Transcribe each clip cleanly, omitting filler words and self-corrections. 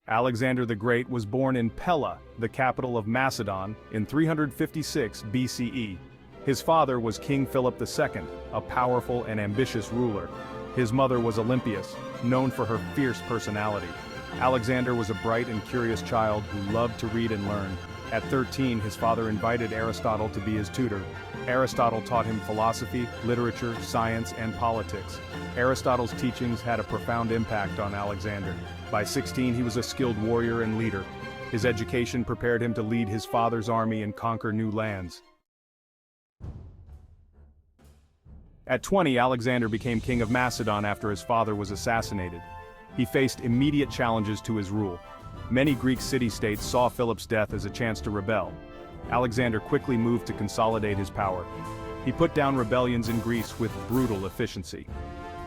Alexander the Great was born in Pella, the capital of Macedon, in 356 BCE. His father was King Philip II, a powerful and ambitious ruler. His mother was Olympias, known for her fierce personality. Alexander was a bright and curious child who loved to read and learn. At 13, his father invited Aristotle to be his tutor. Aristotle taught him philosophy, literature, science, and politics. Aristotle's teachings had a profound impact on Alexander. By 16, he was a skilled warrior and leader. His education prepared him to lead his father's army and conquer new lands. At 20, Alexander became king of Macedon after his father was assassinated. He faced immediate challenges to his rule. Many Greek city-states saw Philip's death as a chance to rebel. Alexander quickly moved to consolidate his power. He put down rebellions in Greece with brutal efficiency.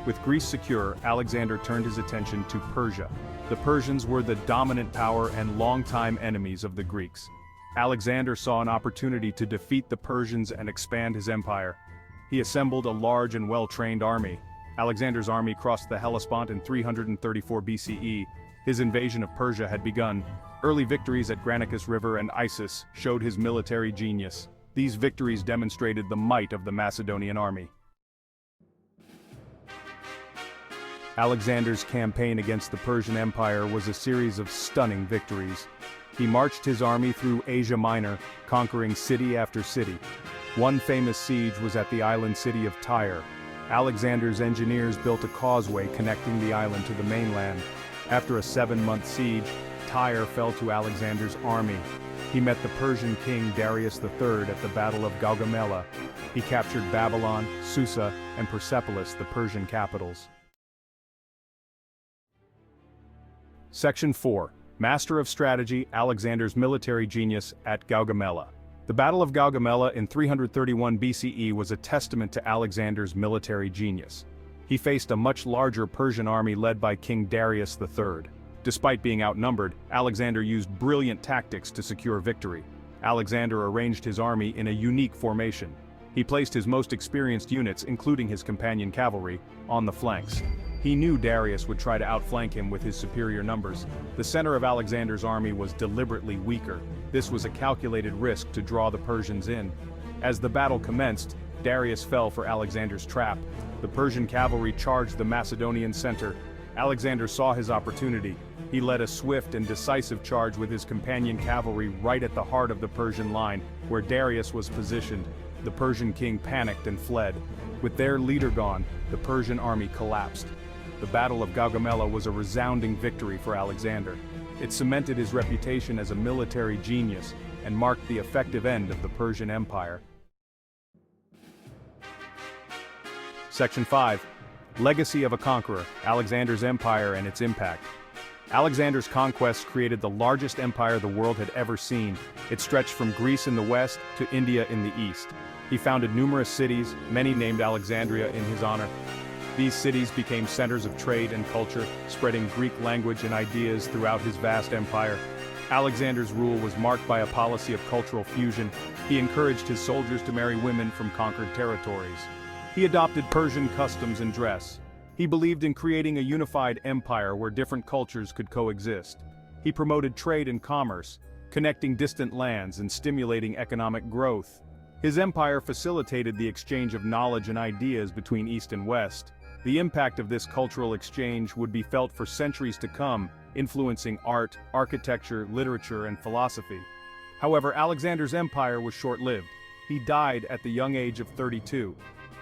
With Greece secure, Alexander turned his attention to Persia. The Persians were the dominant power and longtime enemies of the Greeks. Alexander saw an opportunity to defeat the Persians and expand his empire. He assembled a large and well-trained army. Alexander's army crossed the Hellespont in 334 BCE. His invasion of Persia had begun. Early victories at Granicus River and Issus showed his military genius. These victories demonstrated the might of the Macedonian army. Alexander's campaign against the Persian Empire was a series of stunning victories. He marched his army through Asia Minor, conquering city after city. One famous siege was at the island city of Tyre. Alexander's engineers built a causeway connecting the island to the mainland. After a 7-month siege, Tyre fell to Alexander's army. He met the Persian king Darius III at the Battle of Gaugamela. He captured Babylon, Susa, and Persepolis, the Persian capitals. Section 4. Master of Strategy, Alexander's military genius at Gaugamela. The Battle of Gaugamela in 331 BCE was a testament to Alexander's military genius. He faced a much larger Persian army led by King Darius III. Despite being outnumbered, Alexander used brilliant tactics to secure victory. Alexander arranged his army in a unique formation. He placed his most experienced units, including his companion cavalry, on the flanks. He knew Darius would try to outflank him with his superior numbers. The center of Alexander's army was deliberately weaker. This was a calculated risk to draw the Persians in. As the battle commenced, Darius fell for Alexander's trap. The Persian cavalry charged the Macedonian center. Alexander saw his opportunity. He led a swift and decisive charge with his companion cavalry right at the heart of the Persian line, where Darius was positioned. The Persian king panicked and fled. With their leader gone, the Persian army collapsed. The Battle of Gaugamela was a resounding victory for Alexander. It cemented his reputation as a military genius and marked the effective end of the Persian Empire. Section 5. Legacy of a Conqueror, Alexander's Empire and its Impact. Alexander's conquests created the largest empire the world had ever seen. It stretched from Greece in the west to India in the east. He founded numerous cities, many named Alexandria in his honor. These cities became centers of trade and culture, spreading Greek language and ideas throughout his vast empire. Alexander's rule was marked by a policy of cultural fusion. He encouraged his soldiers to marry women from conquered territories. He adopted Persian customs and dress. He believed in creating a unified empire where different cultures could coexist. He promoted trade and commerce, connecting distant lands and stimulating economic growth. His empire facilitated the exchange of knowledge and ideas between East and West. The impact of this cultural exchange would be felt for centuries to come, influencing art, architecture, literature, and philosophy. However, Alexander's empire was short-lived. He died at the young age of 32.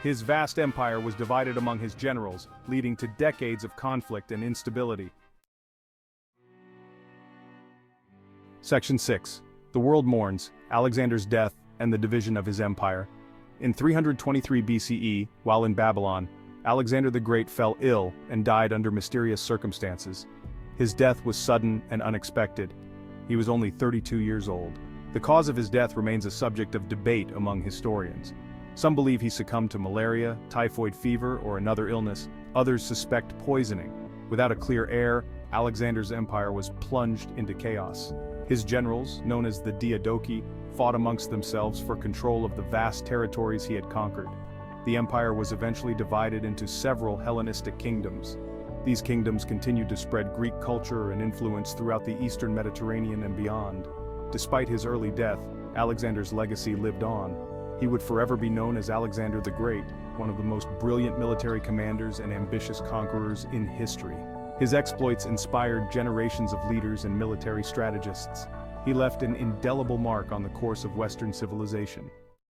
His vast empire was divided among his generals, leading to decades of conflict and instability. Section 6. The world mourns, Alexander's death and the division of his empire. In 323 BCE, while in Babylon, Alexander the Great fell ill and died under mysterious circumstances. His death was sudden and unexpected. He was only 32 years old. The cause of his death remains a subject of debate among historians. Some believe he succumbed to malaria, typhoid fever, or another illness. Others suspect poisoning. Without a clear heir, Alexander's empire was plunged into chaos. His generals, known as the Diadochi, fought amongst themselves for control of the vast territories he had conquered. The empire was eventually divided into several Hellenistic kingdoms. These kingdoms continued to spread Greek culture and influence throughout the Eastern Mediterranean and beyond. Despite his early death, Alexander's legacy lived on. He would forever be known as Alexander the Great, one of the most brilliant military commanders and ambitious conquerors in history. His exploits inspired generations of leaders and military strategists. He left an indelible mark on the course of Western civilization.